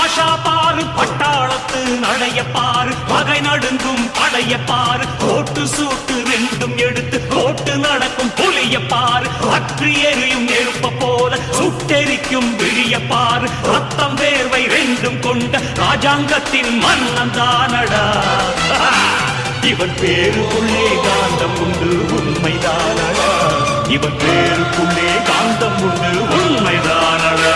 பாஷா பாரு பட்டாளத்து நடைய பாரு பகை நடுங்கும் படைய பாரு கோட்டு சூட்டு ரெண்டும் எடுத்து கோட்டு நடக்கும் புலிய பாரு அற்றி எரியும் நெருப்ப போல சுட்டெரிக்கும் விழிய பாரு ரத்தம் வேர்வை ரெண்டும் கொண்ட ராஜாங்கத்தின் மன்னன் தானடா இவன் பேருக்குள்ளே காந்தம் உண்டு உண்மைதானடா இவன் பேருக்குள்ளே காந்தம் உண்டு உண்மைதானடா